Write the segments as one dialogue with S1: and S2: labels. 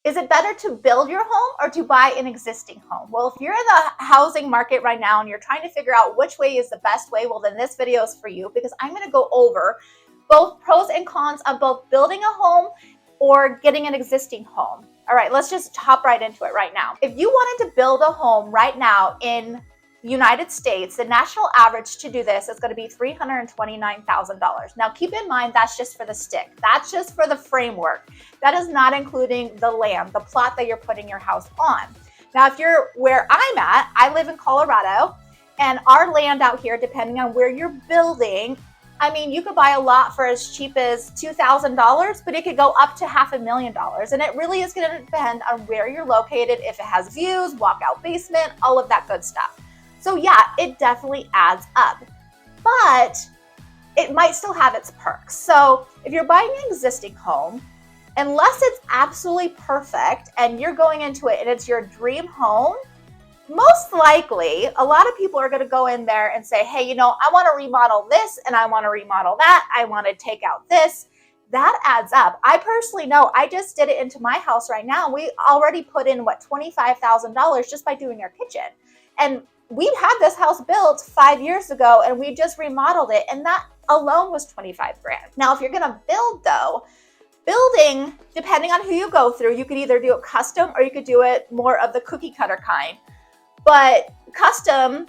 S1: Is it better to build your home or to buy an existing home? Well, if you're in the housing market right now and you're trying to figure out which way is the best way, well, then this video is for you, because I'm going to go over both pros and cons of both building a home or getting an existing home. All right, let's just hop right into it right now. If you wanted to build a home right now in United States, the national average to do this is going to be $329,000. Now, keep in mind, that's just for the stick. That's just for the framework. That is not including the land, the plot that you're putting your house on. Now, if you're where I'm at, I live in Colorado, and our land out here, depending on where you're building, I mean, you could buy a lot for as cheap as $2,000, but it could go up to $500,000. And it really is going to depend on where you're located, if it has views, walkout basement, all of that good stuff. So yeah, it definitely adds up, but it might still have its perks. So if you're buying an existing home, unless it's absolutely perfect and you're going into it and it's your dream home, most likely a lot of people are going to go in there and say, hey, you know, I want to remodel this and I want to remodel that. I want to take out this. That adds up. I personally know, I just did it into my house right now. We already put in, what, $25,000 just by doing our kitchen. And we had this house built 5 years ago and we just remodeled it, and that alone was 25 grand. Now, if you're gonna build though, building, depending on who you go through, you could either do it custom or you could do it more of the cookie cutter kind. But custom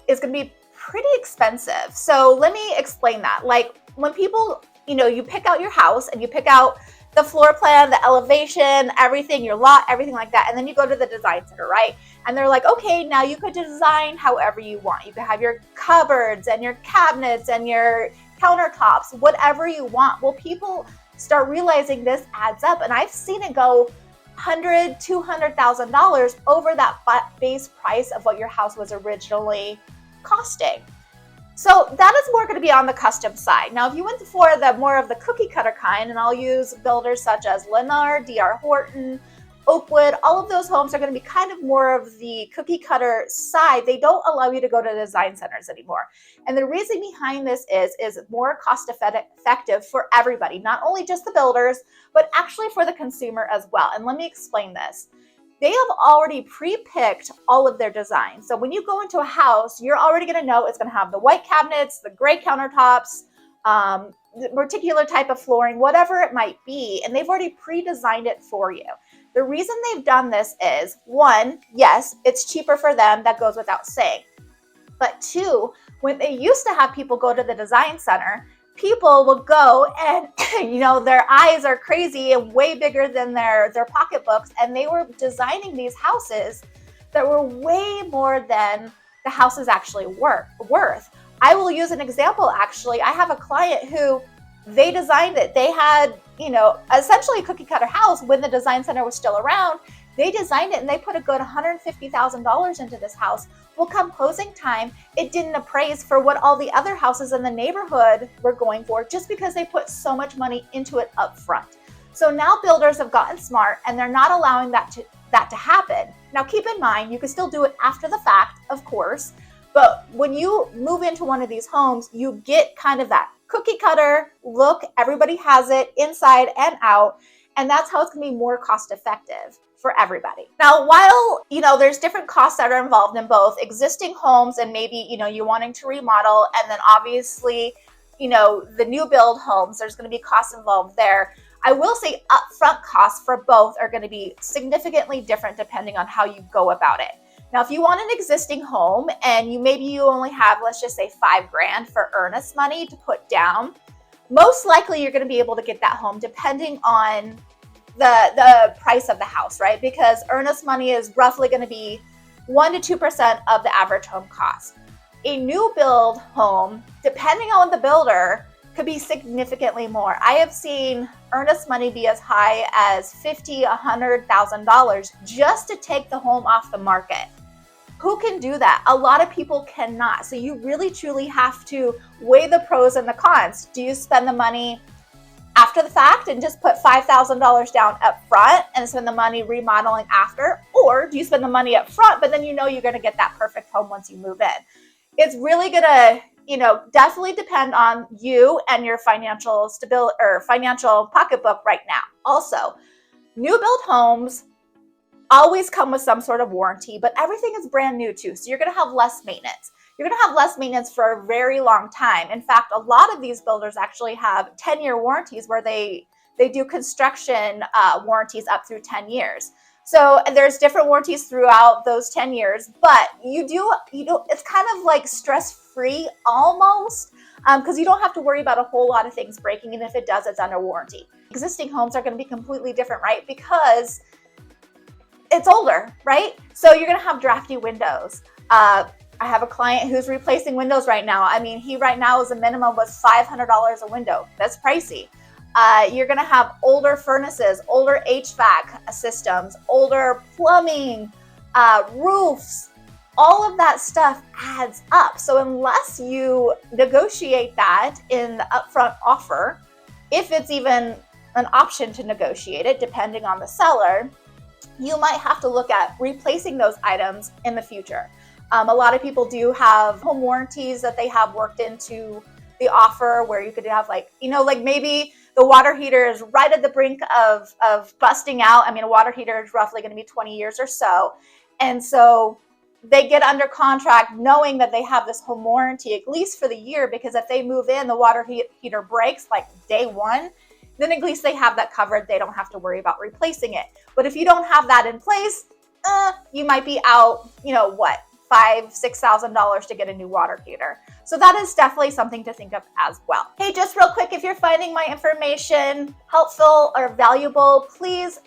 S1: is gonna be pretty expensive. So let me explain that. Like when people, you know, you pick out your house and you pick out the floor plan, the elevation, everything, your lot, everything like that. And then you go to the design center, right? And they're like, okay, now you could design however you want. You could have your cupboards and your cabinets and your countertops, whatever you want. Well, people start realizing this adds up. And I've seen it go $100,000, $200,000 over that base price of what your house was originally costing. So that is more going to be on the custom side. Now, if you went for the more of the cookie cutter kind, and I'll use builders such as Lennar, D.R. Horton, Oakwood, all of those homes are going to be kind of more of the cookie cutter side. They don't allow you to go to design centers anymore. And the reason behind this is more cost effective for everybody, not only just the builders, but actually for the consumer as well. And let me explain this. They have already pre-picked all of their designs. So when you go into a house, you're already going to know it's going to have the white cabinets, the gray countertops, the particular type of flooring, whatever it might be, and they've already pre-designed it for you. The reason they've done this is, one, yes, it's cheaper for them. That goes without saying. But two, when they used to have people go to the design center, people will go and, you know, their eyes are crazy and way bigger than their pocketbooks. And they were designing these houses that were way more than the house is actually worth. I will use an example, actually. I have a client who they designed it. They had, you know, essentially a cookie cutter house when the design center was still around. They designed it and they put a good $150,000 into this house. Well, come closing time, it didn't appraise for what all the other houses in the neighborhood were going for, just because they put so much money into it up front. So now builders have gotten smart and they're not allowing that to happen. Now, keep in mind, you can still do it after the fact, of course, but when you move into one of these homes, you get kind of that cookie cutter look. Everybody has it inside and out, and that's how it's going to be more cost effective for everybody. Now, while, you know, there's different costs that are involved in both existing homes and maybe, you know, you wanting to remodel, and then obviously, you know, the new build homes, there's going to be costs involved there. I will say upfront costs for both are going to be significantly different depending on how you go about it. Now, if you want an existing home and you only have, let's just say, $5,000 for earnest money to put down, most likely you're going to be able to get that home depending on the price of the house, right? Because earnest money is roughly going to be 1% to 2% of the average home cost. A new build home, depending on the builder, could be significantly more. I have seen earnest money be as high as $50,000, $100,000 just to take the home off the market. Who can do that? A lot of people cannot. So you really truly have to weigh the pros and the cons. Do you spend the money after the fact and just put $5,000 down up front and spend the money remodeling after? Or do you spend the money up front, but then you know you're going to get that perfect home once you move in? It's really going to, you know, definitely depend on you and your financial stability or financial pocketbook right now. Also, New build homes always come with some sort of warranty, but everything is brand new too. So you're going to have less maintenance. You're going to have less maintenance for a very long time. In fact, a lot of these builders actually have 10-year warranties where they do construction warranties up through 10 years. So there's different warranties throughout those 10 years, but it's kind of like stress-free almost, because you don't have to worry about a whole lot of things breaking, and if it does, it's under warranty. Existing homes are going to be completely different, right? Because it's older, right? So you're going to have drafty windows. I have a client who's replacing windows right now. I mean, he right now is a minimum was $500 a window. That's pricey. You're going to have older furnaces, older HVAC systems, older plumbing, roofs. All of that stuff adds up. So unless you negotiate that in the upfront offer, if it's even an option to negotiate it, depending on the seller, you might have to look at replacing those items in the future. A lot of people do have home warranties that they have worked into the offer where you could have like maybe the water heater is right at the brink of busting out. I mean, a water heater is roughly going to be 20 years or so. And so they get under contract knowing that they have this home warranty at least for the year, because if they move in, the water heater breaks like day one, then at least they have that covered. They don't have to worry about replacing it. But if you don't have that in place, you might be out, $5,000-$6,000 to get a new water heater. So that is definitely something to think of as well. Hey, just real quick, if you're finding my information helpful or valuable, please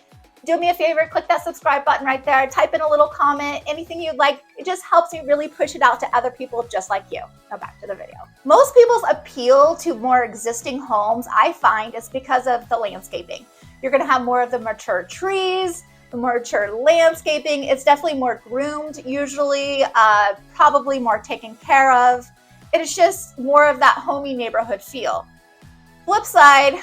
S1: do me a favor, click that subscribe button right there, type in a little comment, anything you'd like. It just helps me really push it out to other people just like you. Now back to the video. Most people's appeal to more existing homes, I find, is because of the landscaping. You're gonna have more of the mature trees, the more mature landscaping. It's definitely more groomed usually, probably more taken care of. It is just more of that homey neighborhood feel. Flip side,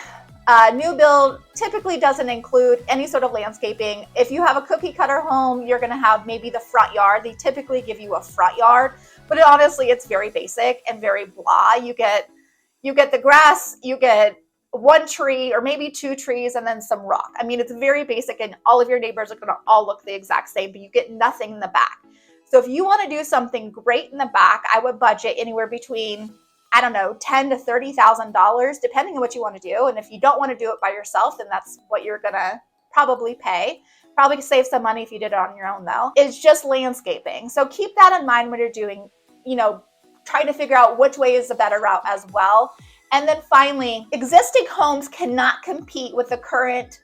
S1: new build typically doesn't include any sort of landscaping. If you have a cookie cutter home, you're gonna have maybe the front yard. They typically give you a front yard, but honestly, it's very basic and very blah. You get the grass, you get one tree or maybe two trees and then some rock. I mean, it's very basic and all of your neighbors are gonna all look the exact same, but you get nothing in the back. So if you wanna do something great in the back, I would budget anywhere between, I don't know, $10,000 to $30,000, depending on what you want to do. And if you don't want to do it by yourself, then that's what you're gonna probably pay. Probably save some money if you did it on your own though. It's just landscaping. So keep that in mind when you're doing, trying to figure out which way is the better route as well. And then finally, existing homes cannot compete with the current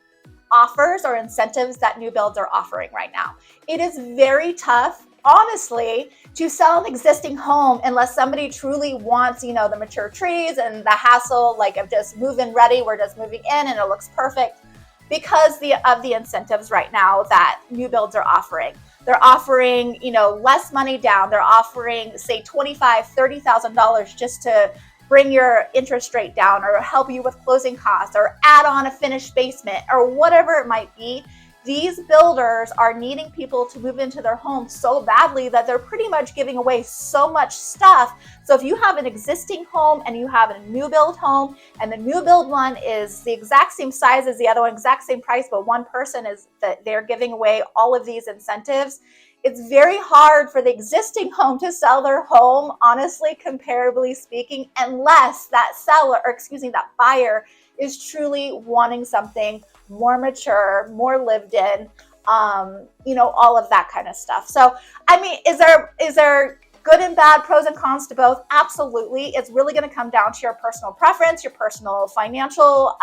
S1: offers or incentives that new builds are offering right now. It is very tough, honestly, to sell an existing home unless somebody truly wants, the mature trees and the hassle of just move-in ready. We're just moving in and it looks perfect because of the incentives right now that new builds are offering. They're offering, less money down. They're offering, say, $25,000, $30,000 just to bring your interest rate down or help you with closing costs or add on a finished basement or whatever it might be. These builders are needing people to move into their homes so badly that they're pretty much giving away so much stuff. So if you have an existing home and you have a new build home and the new build one is the exact same size as the other one, exact same price, but one person is that they're giving away all of these incentives, it's very hard for the existing home to sell their home, honestly, comparably speaking, unless that that buyer is truly wanting something more mature, more lived in, all of that kind of stuff. So, I mean, is there good and bad, pros and cons to both? Absolutely. It's really going to come down to your personal preference, your personal financial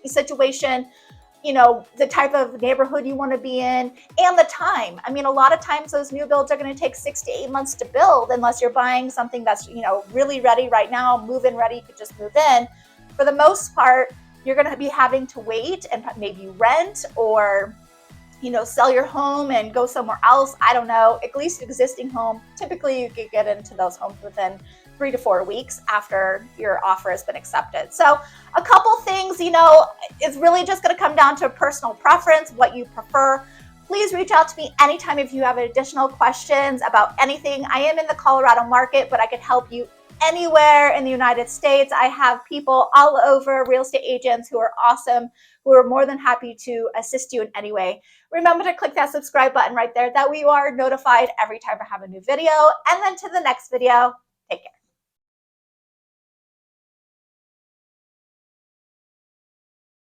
S1: situation, the type of neighborhood you want to be in, and the time. I mean, a lot of times those new builds are going to take 6 to 8 months to build unless you're buying something that's, really ready right now, move-in ready, you could just move in. For the most part, you're going to be having to wait and maybe rent or, sell your home and go somewhere else. I don't know. At least existing home, typically you could get into those homes within 3 to 4 weeks after your offer has been accepted. So a couple things, it's really just going to come down to personal preference, what you prefer. Please reach out to me anytime if you have additional questions about anything. I am in the Colorado market, but I could help you anywhere in the United States. I have people all over, real estate agents who are awesome, who are more than happy to assist you in any way. Remember to click that subscribe button right there. That way you are notified every time I have a new video. And then to the next video, take care.